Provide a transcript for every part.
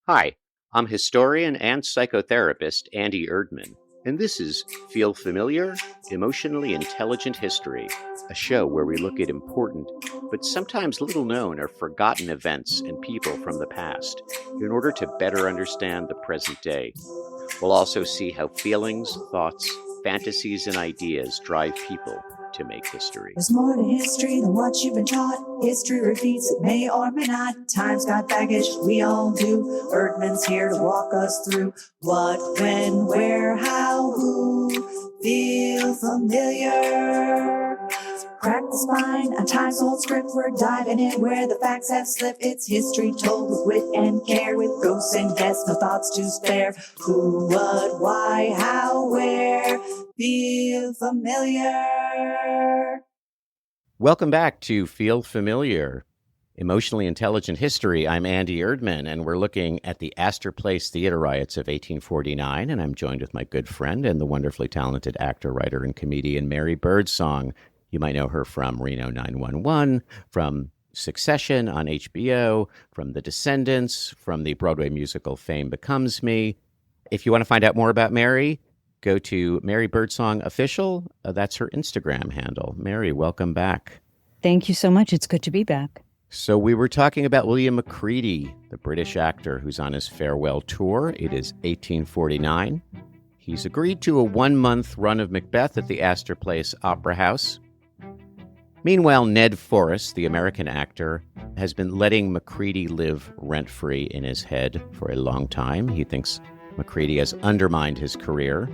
Hi, I'm historian and psychotherapist Andy Erdman, and this is Feel Familiar? Emotionally Intelligent History, a show where we look at important, but sometimes little known or forgotten events and people from the past in order to better understand the present day. We'll also see how feelings, thoughts, fantasies, and ideas drive people to make history. There's more to history than what you've been taught. History repeats, it may or may not. Time's got baggage, we all do. Erdman's here to walk us through what, when, where, how, who. Feel familiar? Crack the spine, a time's-old script. We're diving in where the facts have slipped. It's history told with wit and care, with ghosts and guests, no thoughts to spare. Who, what, why, how, where. Feel familiar? Welcome back to Feel Familiar, Emotionally Intelligent History. I'm Andy Erdman, and we're looking at the Astor Place theater riots of 1849, and I'm joined with my good friend and the wonderfully talented actor, writer, and comedian Mary Birdsong. You might know her from Reno 911, from Succession on HBO, from The Descendants, from the Broadway musical Fame Becomes Me. If you want to find out more about Mary, go to Mary Birdsong Official. That's her Instagram handle. Mary, welcome back. Thank you so much. It's good to be back. So we were talking about William Macready, the British actor who's on his farewell tour. It is 1849. He's agreed to a 1-month run of Macbeth at the Astor Place Opera House. Meanwhile, Ned Forrest, the American actor, has been letting Macready live rent-free in his head for a long time. He thinks Macready has undermined his career.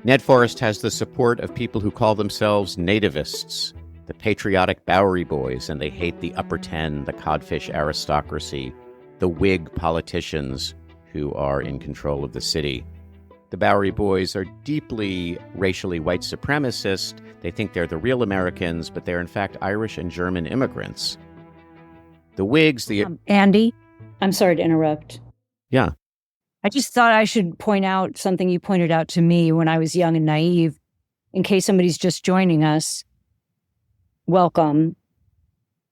Ned Forrest has the support of people who call themselves nativists, the patriotic Bowery Boys, and they hate the upper ten, the codfish aristocracy, the Whig politicians who are in control of the city. The Bowery Boys are deeply racially white supremacist. They think they're the real Americans, but they're in fact Irish and German immigrants. The Whigs, Andy, I'm sorry to interrupt. Yeah. I just thought I should point out something you pointed out to me when I was young and naive. In case somebody's just joining us, welcome.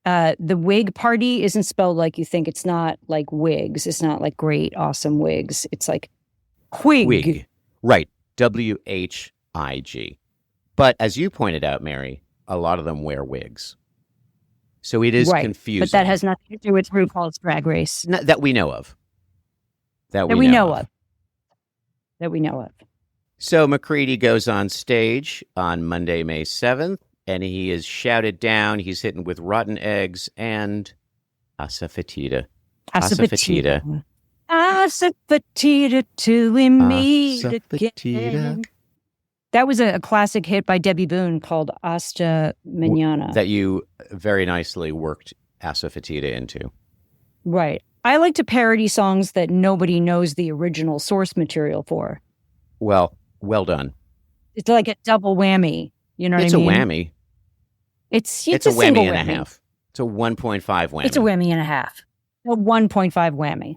The Whig Party isn't spelled like you think. It's not like wigs. It's not like great, awesome wigs. It's like Whig. Right. W-H-I-G. But as you pointed out, Mary, a lot of them wear wigs. So it is confusing. But that has nothing to do with RuPaul's Drag Race. That we know of. That we know of. So Macready goes on stage on Monday, May 7th, and he is shouted down. He's hit with rotten eggs and asafoetida. Asafoetida. Asafoetida till we meet again. That was a classic hit by Debbie Boone called Hasta Mañana. That you very nicely worked asafoetida into. Right. I like to parody songs that nobody knows the original source material for. Well done. It's like a double whammy. You know what I mean? It's a whammy. It's a whammy whammy and a half. It's a 1.5 whammy. It's a whammy and a half. A 1.5 whammy.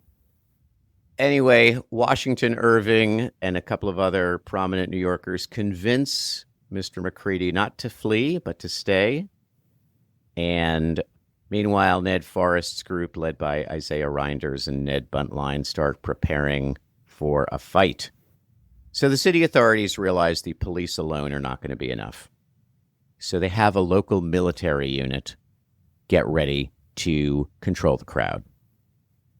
Anyway, Washington Irving and a couple of other prominent New Yorkers convince Mr. Macready not to flee, but to stay. And meanwhile, Ned Forrest's group, led by Isaiah Reinders and Ned Buntline, start preparing for a fight. So the city authorities realize the police alone are not going to be enough. So they have a local military unit get ready to control the crowd.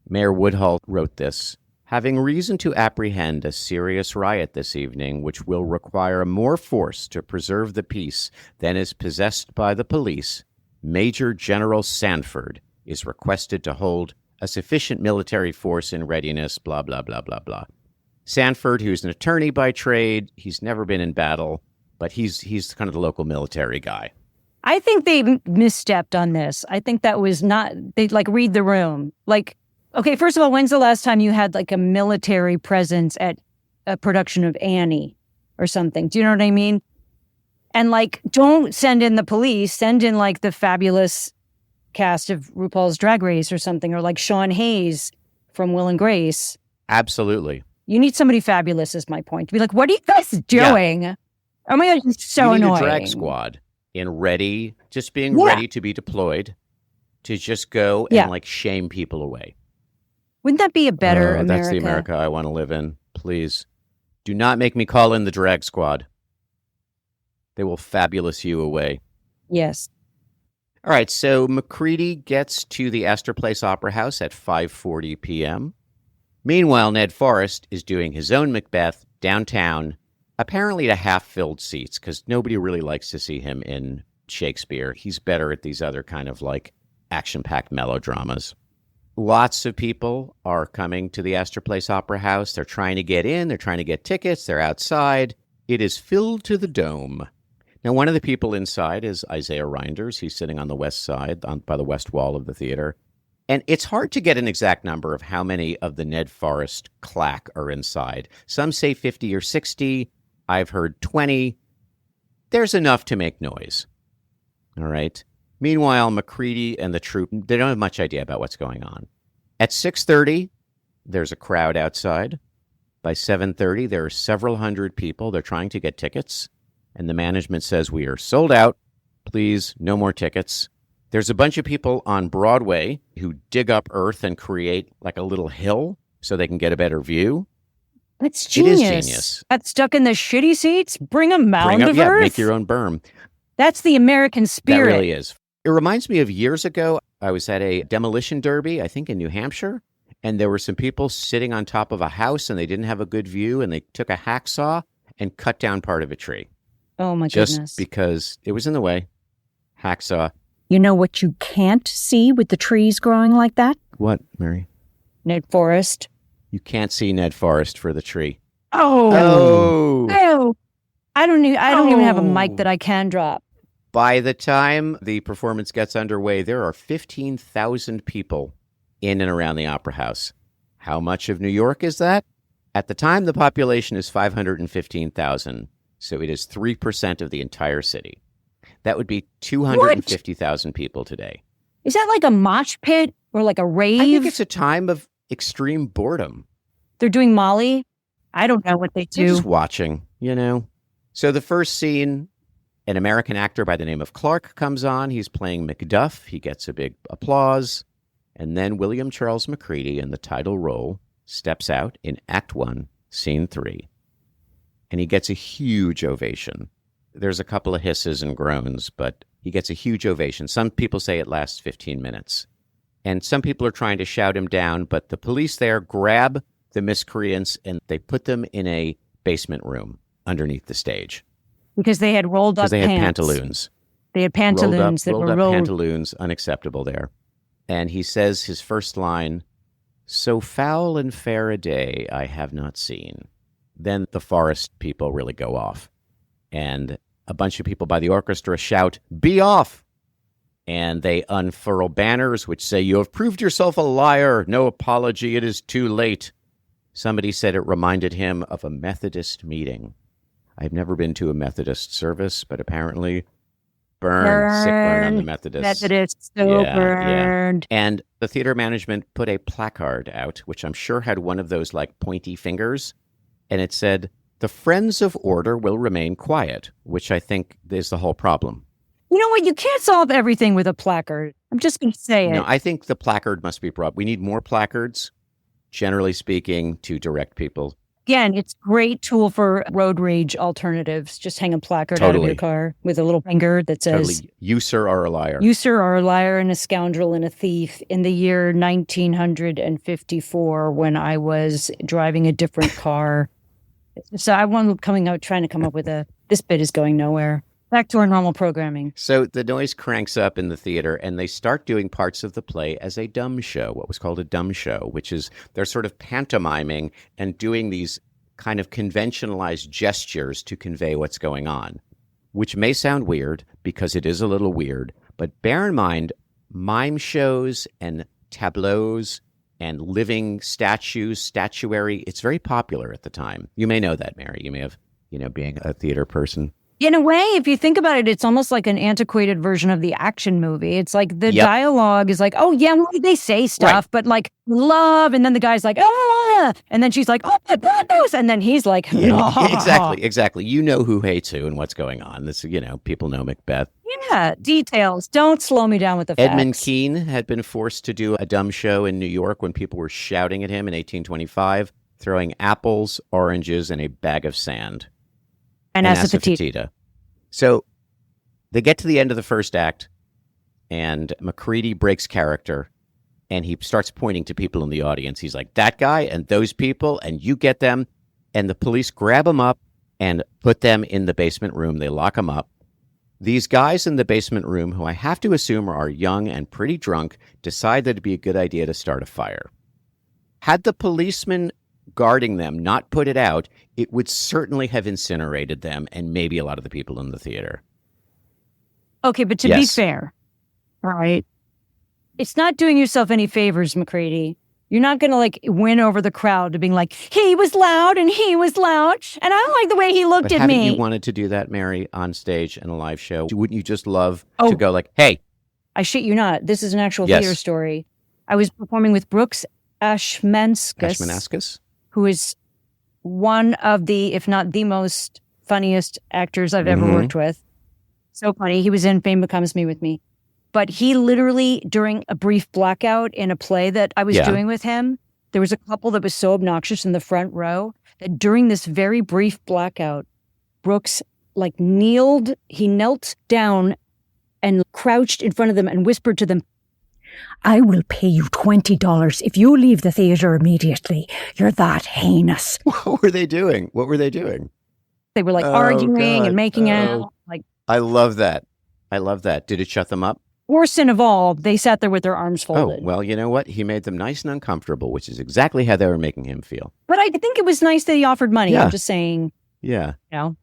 Mayor Woodhull wrote this: having reason to apprehend a serious riot this evening, which will require more force to preserve the peace than is possessed by the police, Major General Sanford is requested to hold a sufficient military force in readiness, blah, blah, blah, blah, blah. Sanford, who's an attorney by trade, he's never been in battle, but he's kind of the local military guy. I think they misstepped on this. I think that was not, they read the room. Okay, first of all, when's the last time you had a military presence at a production of Annie or something? Do you know what I mean? And don't send in the police, send in the fabulous cast of RuPaul's Drag Race or something, or Sean Hayes from Will and Grace. Absolutely. You need somebody fabulous is my point. To be what are you guys doing? Yeah. Oh my God, it's so annoying. You need a drag squad ready to be deployed to just go and shame people away. Wouldn't that be a better America? That's the America I want to live in. Please. Do not make me call in the drag squad. They will fabulous you away. Yes. All right, so Macready gets to the Astor Place Opera House at 5:40 p.m. Meanwhile, Ned Forrest is doing his own Macbeth downtown, apparently to half-filled seats, because nobody really likes to see him in Shakespeare. He's better at these other kind of like action-packed melodramas. Lots of people are coming to the Astor Place Opera House. They're trying to get in. They're trying to get tickets. They're outside. It is filled to the dome. Now, one of the people inside is Isaiah Reinders. He's sitting on the west side, by the west wall of the theater. And it's hard to get an exact number of how many of the Ned Forrest claque are inside. Some say 50 or 60. I've heard 20. There's enough to make noise. All right. Meanwhile, Macready and the troupe, they don't have much idea about what's going on. At 6:30, there's a crowd outside. By 7:30, there are several hundred people. They're trying to get tickets. And the management says, we are sold out. Please, no more tickets. There's a bunch of people on Broadway who dig up earth and create like a little hill so they can get a better view. That's genius. It is genius. Got stuck in the shitty seats? Bring a mound of earth. Make your own berm. That's the American spirit. That really is. It reminds me of years ago. I was at a demolition derby, I think in New Hampshire, and there were some people sitting on top of a house and they didn't have a good view, and they took a hacksaw and cut down part of a tree. Oh, my goodness. Just because it was in the way. Hacksaw. You know what you can't see with the trees growing like that? What, Mary? Ned Forrest. You can't see Ned Forrest for the tree. Oh. I don't even have a mic that I can drop. By the time the performance gets underway, there are 15,000 people in and around the Opera House. How much of New York is that? At the time, the population is 515,000. So it is 3% of the entire city. That would be 250,000 people today. Is that like a mosh pit or like a rave? I think it's a time of extreme boredom. They're doing Molly? I don't know what they do. They're just watching, you know. So the first scene, an American actor by the name of Clark comes on. He's playing Macduff. He gets a big applause. And then William Charles Macready in the title role steps out in Act 1, Scene 3. And he gets a huge ovation. There's a couple of hisses and groans, but he gets a huge ovation. Some people say it lasts 15 minutes. And some people are trying to shout him down, but the police there grab the miscreants and they put them in a basement room underneath the stage. Because they had rolled up pants. Because they had pantaloons. They had pantaloons that were rolled up. Pantaloons, unacceptable there. And he says his first line, "So foul and fair a day I have not seen." Then the Forrest people really go off. And a bunch of people by the orchestra shout, "Be off!" And they unfurl banners which say, "You have proved yourself a liar. No apology. It is too late." Somebody said it reminded him of a Methodist meeting. I've never been to a Methodist service, but apparently sick burn on the Methodists. Methodists, so burned. Yeah. And the theater management put a placard out, which I'm sure had one of those like pointy fingers. And it said, "The friends of order will remain quiet," which I think is the whole problem. You know what? You can't solve everything with a placard. I'm just going to say it. No, I think the placard must be brought. We need more placards, generally speaking, to direct people. Again, it's a great tool for road rage alternatives. Just hang a placard out of your car with a little finger that says, "You, sir, are a liar. You, sir, are a liar and a scoundrel and a thief." In the year 1954, when I was driving a different car. So I wasn't trying to come up with this bit is going nowhere. Back to our normal programming. So the noise cranks up in the theater, and they start doing parts of the play as a dumb show, what was called a dumb show, which is they're sort of pantomiming and doing these kind of conventionalized gestures to convey what's going on, which may sound weird because it is a little weird. But bear in mind, mime shows and tableaus and living statues, statuary, it's very popular at the time. You may know that, Mary. You may have, being a theater person. In a way, if you think about it, it's almost like an antiquated version of the action movie. It's like the Yep. dialogue is like, oh, yeah, well, they say stuff, but like love. And then the guy's like, oh, and then she's like, oh, my goodness. And then he's like, no. Exactly. You know who hates who and what's going on. This, people know Macbeth. Yeah, details. Don't slow me down with the Edmund facts. Kean had been forced to do a dumb show in New York when people were shouting at him in 1825, throwing apples, oranges, and a bag of sand. And asafoetida. So they get to the end of the first act, and Macready breaks character, and he starts pointing to people in the audience. He's like, that guy and those people, and you get them. And the police grab him up and put them in the basement room. They lock him up. These guys in the basement room, who I have to assume are young and pretty drunk, decide that it'd be a good idea to start a fire. Had the policeman guarding them not put it out, it would certainly have incinerated them and maybe a lot of the people in the theater. Okay, but to be fair, all right, it's not doing yourself any favors, Macready. You're not going to like win over the crowd to being like, he was loud and he was loud. And I don't like the way he looked at me. Haven't you wanted to do that, Mary, on stage in a live show? Wouldn't you just love to go like, hey. I shit you not. This is an actual theater story. I was performing with Brooks Ashmanskas, who is one of the, if not the most funniest actors I've ever worked with. So funny. He was in Fame Becomes Me with me. But he literally, during a brief blackout in a play that I was doing with him, there was a couple that was so obnoxious in the front row that during this very brief blackout, Brooks he knelt down and crouched in front of them and whispered to them, I will pay you $20 if you leave the theater immediately. You're that heinous. What were they doing? They were arguing and making out. I love that. Did it shut them up? Worst sin of all, they sat there with their arms folded. Oh, well, you know what? He made them nice and uncomfortable, which is exactly how they were making him feel. But I think it was nice that he offered money. I'm just saying. Yeah. No,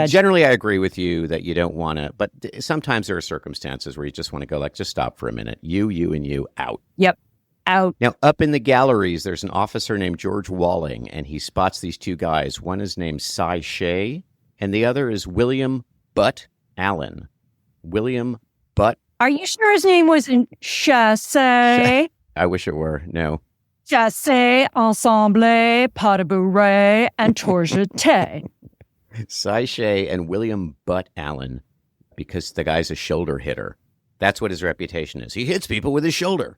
generally I agree with you that you don't want to, but sometimes there are circumstances where you just want to go just stop for a minute. You, and you, out. Yep. Out. Now, up in the galleries, there's an officer named George Walling, and he spots these two guys. One is named Cy Shea, and the other is William Butt Allen. William Butt. Are you sure his name wasn't Chasse? I wish it were. No. Chasse, Ensemble, Pas de Bourrée, and Tourgeté. Cy Shea and William Butt Allen, because the guy's a shoulder hitter. That's what his reputation is. He hits people with his shoulder.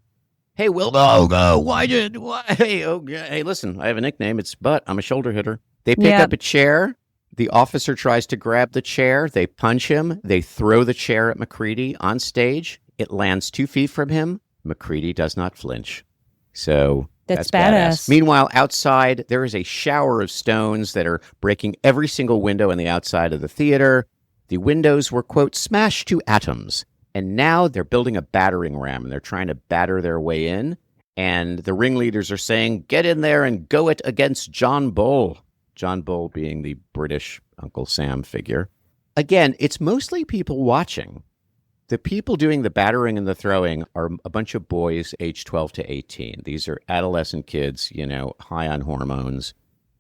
Hey, Will. No. Why? Hey, listen, I have a nickname. It's Butt. I'm a shoulder hitter. They pick up a chair. The officer tries to grab the chair. They punch him. They throw the chair at Macready on stage. It lands 2 feet from him. Macready does not flinch. So that's badass. Meanwhile, outside, there is a shower of stones that are breaking every single window on the outside of the theater. The windows were, quote, smashed to atoms. And now they're building a battering ram, and they're trying to batter their way in. And the ringleaders are saying, get in there and go it against John Bull. John Bull being the British Uncle Sam figure. Again, it's mostly people watching. The people doing the battering and the throwing are a bunch of boys aged 12 to 18. These are adolescent kids, high on hormones.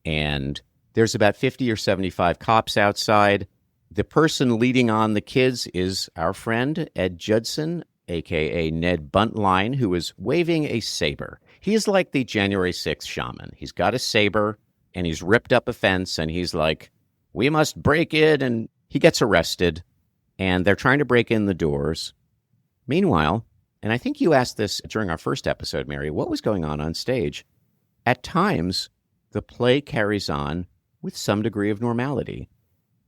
And there's about 50 or 75 cops outside. The person leading on the kids is our friend, Ed Judson, a.k.a. Ned Buntline, who is waving a saber. He is like the January 6th shaman. He's got a saber. And he's ripped up a fence, and he's like, we must break it, and he gets arrested, and they're trying to break in the doors. Meanwhile, and I think you asked this during our first episode, Mary, what was going on stage? At times, the play carries on with some degree of normality.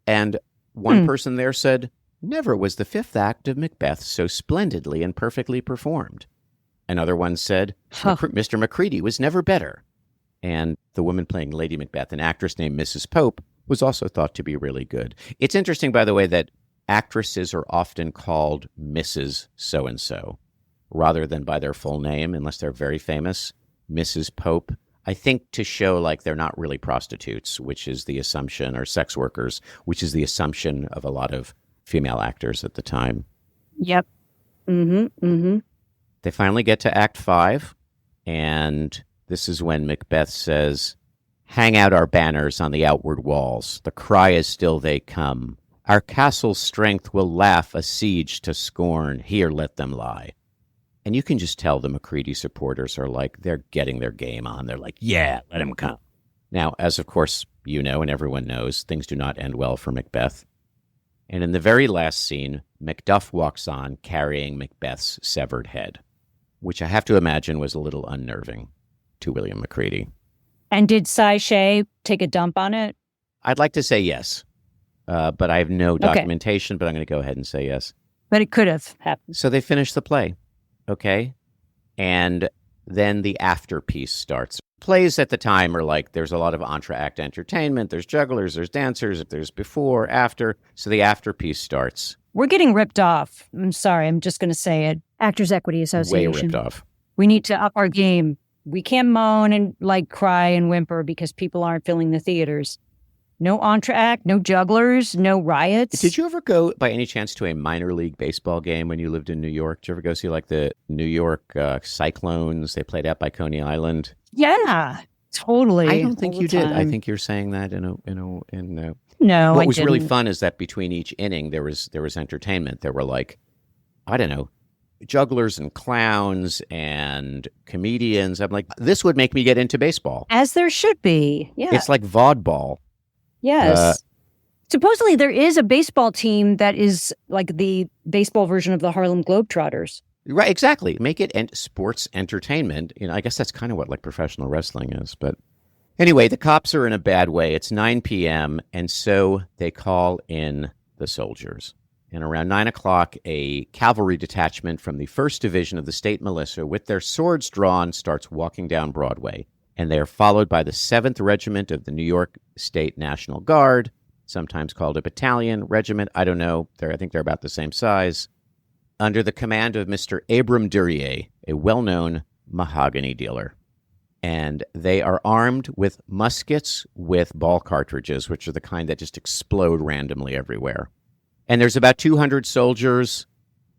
And one person there said, never was the fifth act of Macbeth so splendidly and perfectly performed. Another one said, Mr. Macready was never better. And the woman playing Lady Macbeth, an actress named Mrs. Pope, was also thought to be really good. It's interesting, by the way, that actresses are often called Mrs. So-and-so rather than by their full name, unless they're very famous. Mrs. Pope, I think to show like they're not really prostitutes, which is the assumption, or sex workers, which is the assumption of a lot of female actors at the time. Yep. They finally get to Act 5, and this is when Macbeth says, hang out our banners on the outward walls. The cry is still they come. Our castle's strength will laugh a siege to scorn. Here let them lie. And you can just tell the Macready supporters are like, they're getting their game on. They're like, yeah, let him come. Now, as of course you know and everyone knows, things do not end well for Macbeth. And in the very last scene, Macduff walks on carrying Macbeth's severed head, which I have to imagine was a little unnerving to William Macready. And did Cy Shay take a dump on it? I'd like to say yes, but I have no documentation, but I'm going to go ahead and say yes. But it could have happened. So they finish the play, okay? And then the afterpiece starts. Plays at the time are like, there's a lot of entr'acte entertainment, there's jugglers, there's dancers, there's before, after. So the afterpiece starts. We're getting ripped off. I'm sorry, I'm just going to say it. Actors Equity Association. Way ripped off. We need to up our game. We can't moan and like cry and whimper because people aren't filling the theaters. No entr'acte, no jugglers, no riots. Did you ever go, by any chance, to a minor league baseball game when you lived in New York? Did you ever go see like the New York Cyclones? They played out by Coney Island. Yeah, totally. I don't think you did. I think you're saying that No, what I was really didn't. fun is that between each inning there was entertainment. There were like, I don't know, jugglers and clowns and comedians. I'm like, this would make me get into baseball. As there should be. Yeah. It's like vaudeville. Yes. Supposedly there is a baseball team that is like the baseball version of the Harlem Globetrotters. Right, exactly. Make it sports entertainment. You know, I guess that's kind of what like professional wrestling is. But anyway, the cops are in a bad way. It's 9 p.m. and so they call in the soldiers. And around 9 o'clock, a cavalry detachment from the 1st Division of the state militia with their swords drawn starts walking down Broadway. And they are followed by the 7th Regiment of the New York State National Guard, sometimes called a battalion, regiment. I don't know. I think they're about the same size. Under the command of Mr. Abram Duryea, a well-known mahogany dealer. And they are armed with muskets with ball cartridges, which are the kind that just explode randomly everywhere. And there's about 200 soldiers,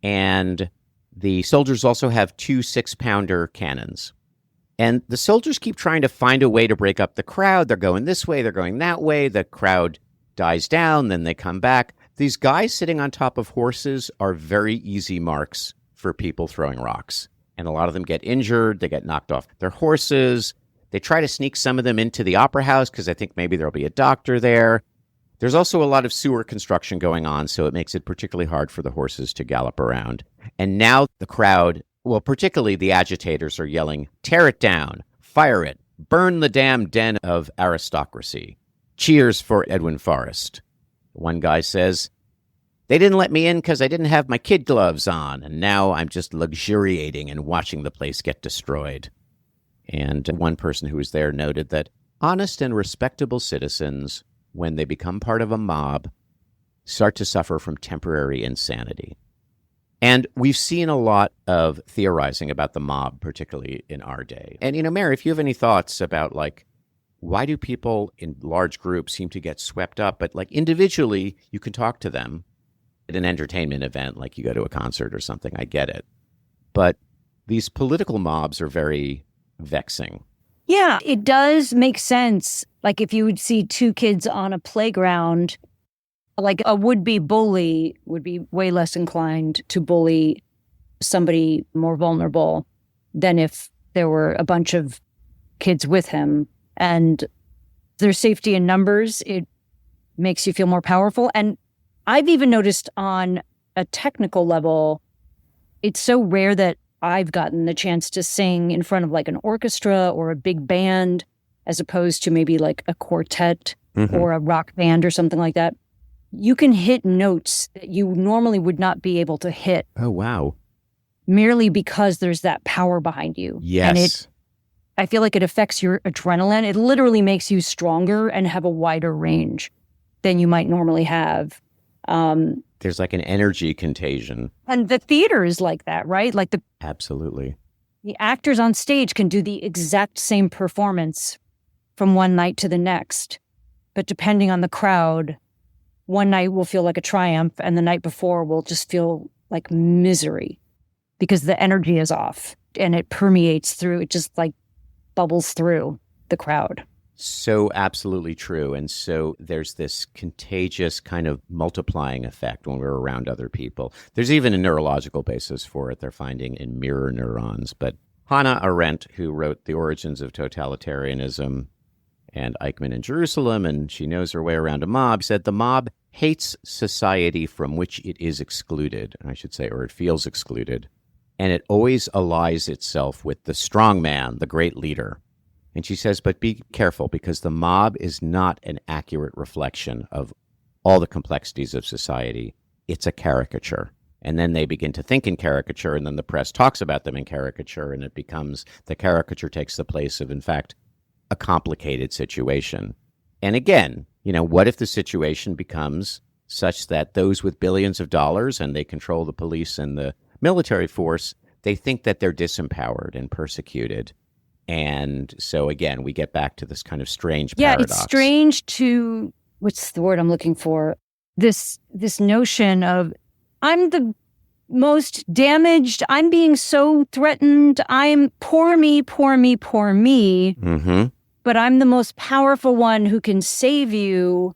and the soldiers also have 2 6-pounder cannons. And the soldiers keep trying to find a way to break up the crowd. They're going this way, they're going that way. The crowd dies down, then they come back. These guys sitting on top of horses are very easy marks for people throwing rocks. And a lot of them get injured. They get knocked off their horses. They try to sneak some of them into the opera house because I think maybe there'll be a doctor there. There's also a lot of sewer construction going on, so it makes it particularly hard for the horses to gallop around. And now the crowd, well, particularly the agitators, are yelling, tear it down, fire it, burn the damn den of aristocracy. Cheers for Edwin Forrest. One guy says, they didn't let me in because I didn't have my kid gloves on, and now I'm just luxuriating and watching the place get destroyed. And one person who was there noted that honest and respectable citizens, when they become part of a mob, start to suffer from temporary insanity. And we've seen a lot of theorizing about the mob, particularly in our day. And, you know, Mary, if you have any thoughts about, like, why do people in large groups seem to get swept up? But, like, individually, you can talk to them at an entertainment event, like you go to a concert or something. I get it. But these political mobs are very vexing. Yeah, it does make sense. Like if you would see 2 kids on a playground, like a would-be bully would be way less inclined to bully somebody more vulnerable than if there were a bunch of kids with him. And there's safety in numbers. It makes you feel more powerful. And I've even noticed on a technical level, it's so rare that I've gotten the chance to sing in front of like an orchestra or a big band, as opposed to maybe like a quartet or a rock band or something like that. You can hit notes that you normally would not be able to hit. Oh, wow. Merely because there's that power behind you. Yes. And I feel like it affects your adrenaline. It literally makes you stronger and have a wider range than you might normally have. There's like an energy contagion. And the theater is like that, right? Like Absolutely. the actors on stage can do the exact same performance from one night to the next. But depending on the crowd, one night will feel like a triumph and the night before will just feel like misery because the energy is off and it permeates through, it just like bubbles through the crowd. So absolutely true. And so there's this contagious kind of multiplying effect when we're around other people. There's even a neurological basis for it. They're finding in mirror neurons. But Hannah Arendt, who wrote The Origins of Totalitarianism and Eichmann in Jerusalem, and she knows her way around a mob, said the mob hates society from which it is excluded, I should say, or it feels excluded. And it always allies itself with the strong man, the great leader. And she says, but be careful, because the mob is not an accurate reflection of all the complexities of society. It's a caricature. And then they begin to think in caricature, and then the press talks about them in caricature, and it becomes the caricature takes the place of, in fact, a complicated situation. And again, what if the situation becomes such that those with billions of dollars, and they control the police and the military force, they think that they're disempowered and persecuted. And so, again, we get back to this kind of strange paradox. Yeah, it's strange to, what's the word I'm looking for? This notion of, I'm the most damaged, I'm being so threatened, I'm poor me, poor me, poor me. Mm-hmm. But I'm the most powerful one who can save you.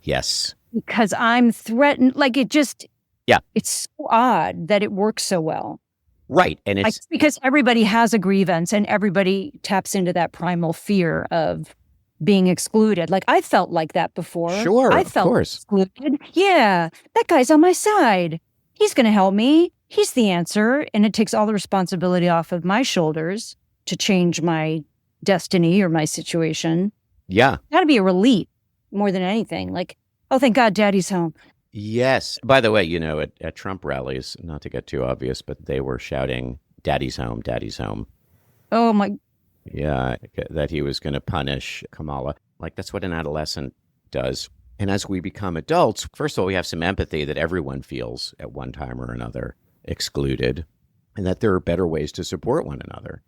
Yes. Because I'm threatened. Like, it just, yeah, it's so odd that it works so well. Right. And it's because everybody has a grievance and everybody taps into that primal fear of being excluded. Like, I felt like that before. Sure, I felt of course. excluded. Yeah, that guy's on my side. He's going to help me. He's the answer. And it takes all the responsibility off of my shoulders to change my destiny or my situation. Yeah. Got to be a relief more than anything. Like, oh, thank God Daddy's home. Yes. By the way, at Trump rallies, not to get too obvious, but they were shouting, "Daddy's home, Daddy's home." Oh, my. Yeah, that he was going to punish Kamala. Like, that's what an adolescent does. And as we become adults, first of all, we have some empathy that everyone feels at one time or another excluded, and that there are better ways to support one another,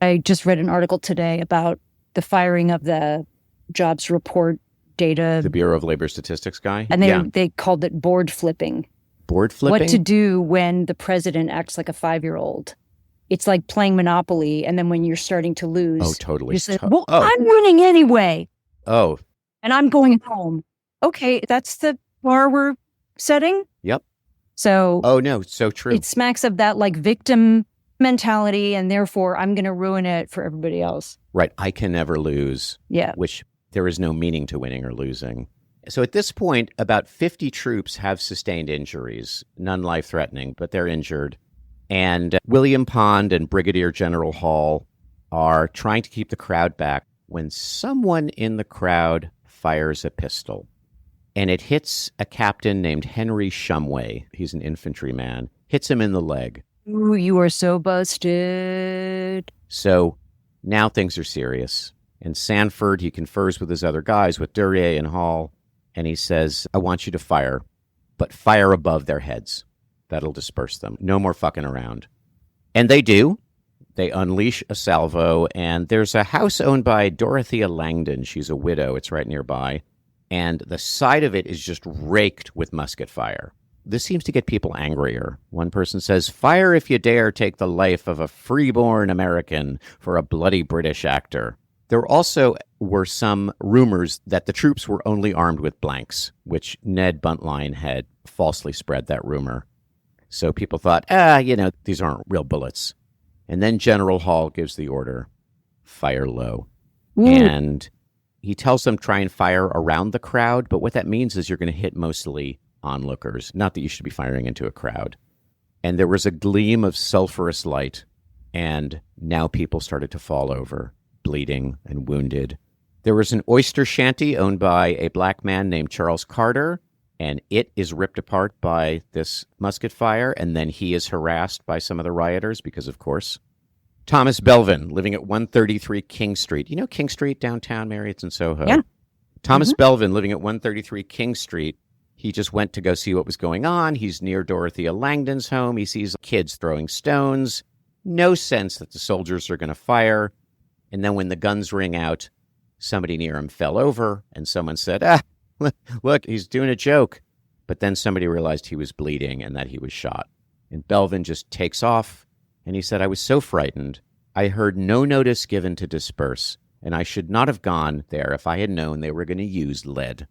I just read an article today about the firing of the jobs report data. The Bureau of Labor Statistics guy? And they called it board flipping. Board flipping? What to do when the president acts like a 5-year-old. It's like playing Monopoly, and then when you're starting to lose. Oh, totally. You say, I'm winning anyway. Oh. And I'm going home. Okay, that's the bar we're setting? Yep. So. Oh, no, so true. It smacks of that like victim mentality, and therefore I'm going to ruin it for everybody else. Right. I can never lose. Yeah. Which there is no meaning to winning or losing. So at this point, about 50 troops have sustained injuries, none life-threatening, but they're injured. And William Pond and Brigadier General Hall are trying to keep the crowd back when someone in the crowd fires a pistol. And it hits a captain named Henry Shumway. He's an infantryman. Hits him in the leg. Ooh, you are so busted. So now things are serious. In Sanford, he confers with his other guys, with Duryea and Hall, and he says, I want you to fire, but fire above their heads. That'll disperse them. No more fucking around. And they do. They unleash a salvo, and there's a house owned by Dorothea Langdon. She's a widow. It's right nearby. And the side of it is just raked with musket fire. This seems to get people angrier. One person says, fire if you dare take the life of a freeborn American for a bloody British actor. There also were some rumors that the troops were only armed with blanks, which Ned Buntline had falsely spread that rumor. So people thought, these aren't real bullets. And then General Hall gives the order, fire low. Ooh. And he tells them try and fire around the crowd, but what that means is you're going to hit mostly onlookers, not that you should be firing into a crowd. And there was a gleam of sulfurous light, and now people started to fall over, bleeding and wounded. There was an oyster shanty owned by a black man named Charles Carter, and it is ripped apart by this musket fire, and then he is harassed by some of the rioters because, of course. Thomas Belvin, living at 133 King Street. You know King Street downtown, Mary? It's in Soho. Yeah. Thomas Belvin, living at 133 King Street. He just went to go see what was going on. He's near Dorothea Langdon's home. He sees kids throwing stones. No sense that the soldiers are going to fire. And then when the guns ring out, somebody near him fell over, and someone said, look, he's doing a joke. But then somebody realized he was bleeding and that he was shot. And Belvin just takes off, and he said, I was so frightened. I heard no notice given to disperse. and I should not have gone there if I had known they were going to use lead.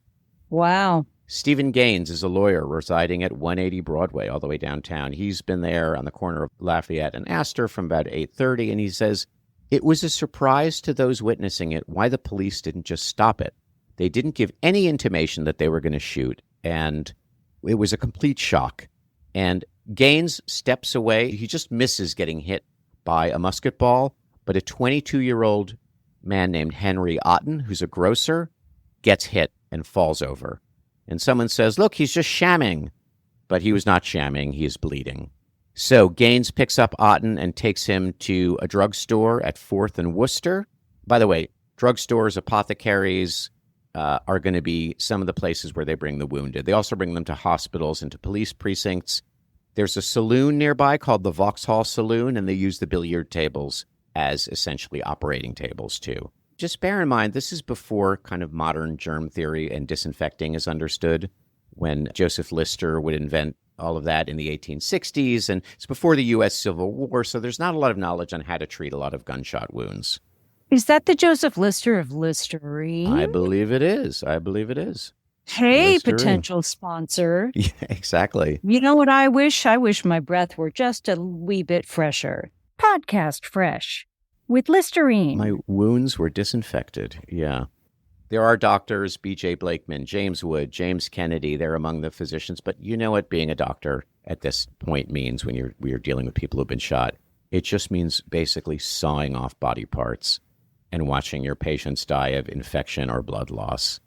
Wow. Stephen Gaines is a lawyer residing at 180 Broadway, all the way downtown. He's been there on the corner of Lafayette and Astor from about 8:30, and he says, it was a surprise to those witnessing it why the police didn't just stop it. They didn't give any intimation that they were going to shoot, and it was a complete shock. And Gaines steps away. He just misses getting hit by a musket ball, but a 22-year-old man named Henry Otten, who's a grocer, gets hit and falls over. And someone says, look, he's just shamming. But he was not shamming. He is bleeding. So Gaines picks up Otten and takes him to a drugstore at 4th and Worcester. By the way, drugstores, apothecaries are going to be some of the places where they bring the wounded. They also bring them to hospitals and to police precincts. There's a saloon nearby called the Vauxhall Saloon, and they use the billiard tables as essentially operating tables, too. Just bear in mind, this is before kind of modern germ theory and disinfecting is understood, when Joseph Lister would invent all of that in the 1860s, and it's before the U.S. Civil War, so there's not a lot of knowledge on how to treat a lot of gunshot wounds. Is that the Joseph Lister of Listerine? I believe it is. I believe it is. Hey, Listerine. Potential sponsor. Yeah, exactly. You know what I wish? I wish my breath were just a wee bit fresher. Podcast Fresh with Listerine. My wounds were disinfected, yeah. There are doctors, B.J. Blakeman, James Wood, James Kennedy. They're among the physicians. But you know what being a doctor at this point means when you're dealing with people who've been shot. It just means basically sawing off body parts and watching your patients die of infection or blood loss.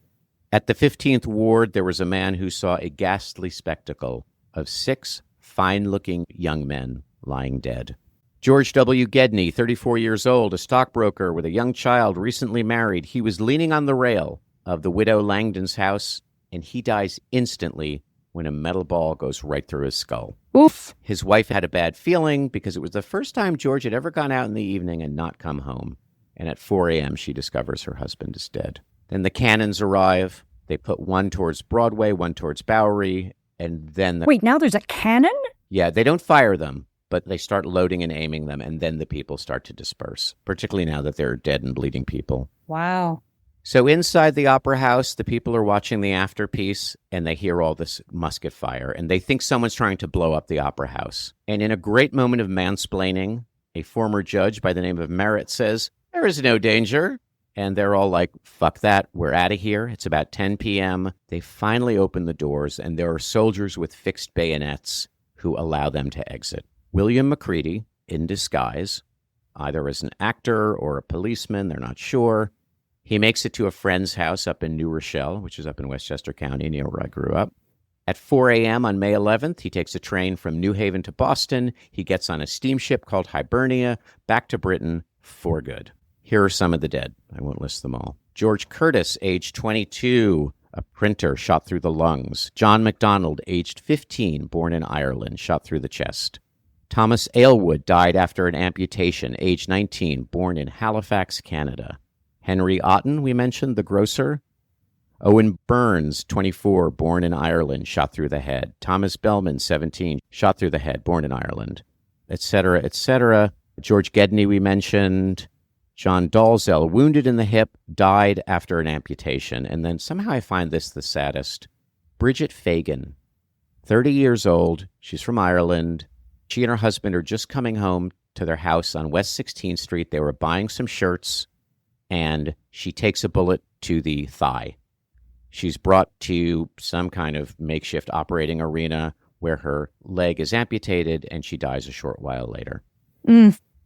At the 15th Ward, there was a man who saw a ghastly spectacle of 6 fine-looking young men lying dead. George W. Gedney, 34 years old, a stockbroker with a young child, recently married. He was leaning on the rail of the widow Langdon's house, and he dies instantly when a metal ball goes right through his skull. Oof. His wife had a bad feeling because it was the first time George had ever gone out in the evening and not come home. And at 4 a.m., she discovers her husband is dead. Then the cannons arrive. They put one towards Broadway, one towards Bowery, and then... Wait, now there's a cannon? Yeah, they don't fire them, but they start loading and aiming them, and then the people start to disperse, particularly now that they're dead and bleeding people. Wow. So inside the Opera House, the people are watching the afterpiece, and they hear all this musket fire, and they think someone's trying to blow up the Opera House. And in a great moment of mansplaining, a former judge by the name of Merritt says, "There is no danger." And they're all like, fuck that, we're out of here. It's about 10 p.m. They finally open the doors, and there are soldiers with fixed bayonets who allow them to exit. William Macready, in disguise, either as an actor or a policeman, they're not sure. He makes it to a friend's house up in New Rochelle, which is up in Westchester County, near where I grew up. At 4 a.m. on May 11th, he takes a train from New Haven to Boston. He gets on a steamship called Hibernia, back to Britain for good. Here are some of the dead. I won't list them all. George Curtis, age 22, a printer, shot through the lungs. John MacDonald, aged 15, born in Ireland, shot through the chest. Thomas Aylwood died after an amputation, age 19, born in Halifax, Canada. Henry Otten, we mentioned, the grocer. Owen Burns, 24, born in Ireland, shot through the head. Thomas Bellman, 17, shot through the head, born in Ireland, etc., etc. George Gedney, we mentioned. John Dalzell, wounded in the hip, died after an amputation. And then somehow I find this the saddest. Bridget Fagan, 30 years old. She's from Ireland. She and her husband are just coming home to their house on West 16th Street. They were buying some shirts, and she takes a bullet to the thigh. She's brought to some kind of makeshift operating arena where her leg is amputated, and she dies a short while later.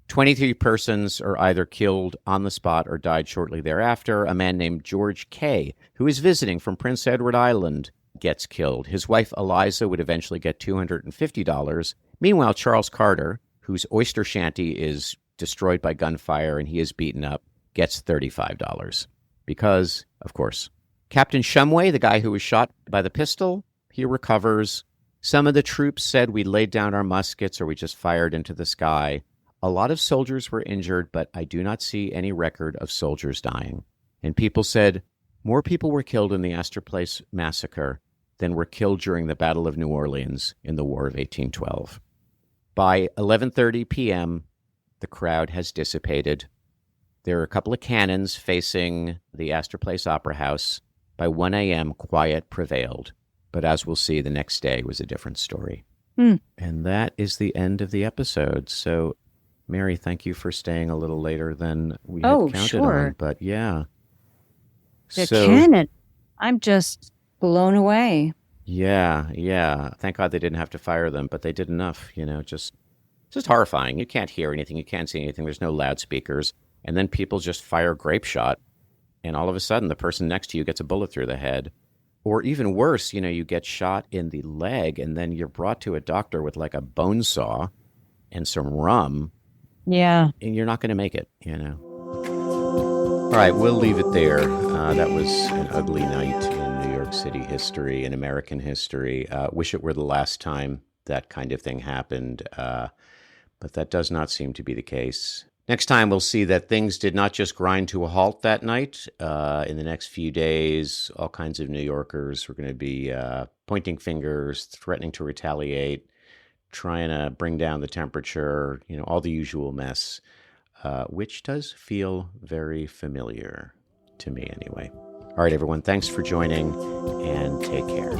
23 persons are either killed on the spot or died shortly thereafter. A man named George Kay, who is visiting from Prince Edward Island, gets killed. His wife, Eliza, would eventually get $250. Meanwhile, Charles Carter, whose oyster shanty is destroyed by gunfire and he is beaten up, gets $35. Because, of course, Captain Shumway, the guy who was shot by the pistol, he recovers. Some of the troops said we laid down our muskets or we just fired into the sky. A lot of soldiers were injured, but I do not see any record of soldiers dying. And people said more people were killed in the Astor Place massacre than were killed during the Battle of New Orleans in the War of 1812. By 11:30 p.m., the crowd has dissipated. There are a couple of cannons facing the Astor Place Opera House. By 1 a.m., quiet prevailed. But as we'll see, the next day was a different story. And that is the end of the episode. So, Mary, thank you for staying a little later than we had counted on. But yeah. The cannon. I'm just blown away. Yeah. Thank God they didn't have to fire them, but they did enough, just horrifying. You can't hear anything. You can't see anything. There's no loudspeakers. And then people just fire grape shot. And all of a sudden, the person next to you gets a bullet through the head. Or even worse, you get shot in the leg, and then you're brought to a doctor with like a bone saw and some rum. Yeah. And you're not going to make it, All right, we'll leave it there. That was an ugly night in New York City history and American history. Wish it were the last time that kind of thing happened, but that does not seem to be the case. Next time, we'll see that things did not just grind to a halt that night. In the next few days, all kinds of New Yorkers were going to be pointing fingers, threatening to retaliate, trying to bring down the temperature, all the usual mess, which does feel very familiar to me anyway. All right, everyone, thanks for joining, and take care.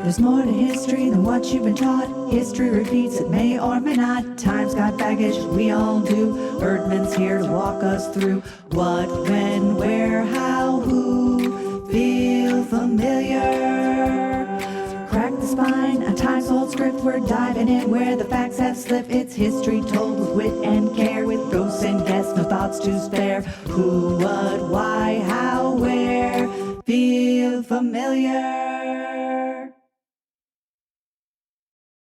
There's more to history than what you've been taught. History repeats, it may or may not. Time's got baggage, we all do. Erdman's here to walk us through what, when, where, how, who. Feel familiar? Crack the spine, a times-old script. We're diving in where the facts have slipped. It's history told with wit and care, with ghosts and guests, no thoughts to spare. Who, what, why, how, where. Feel familiar?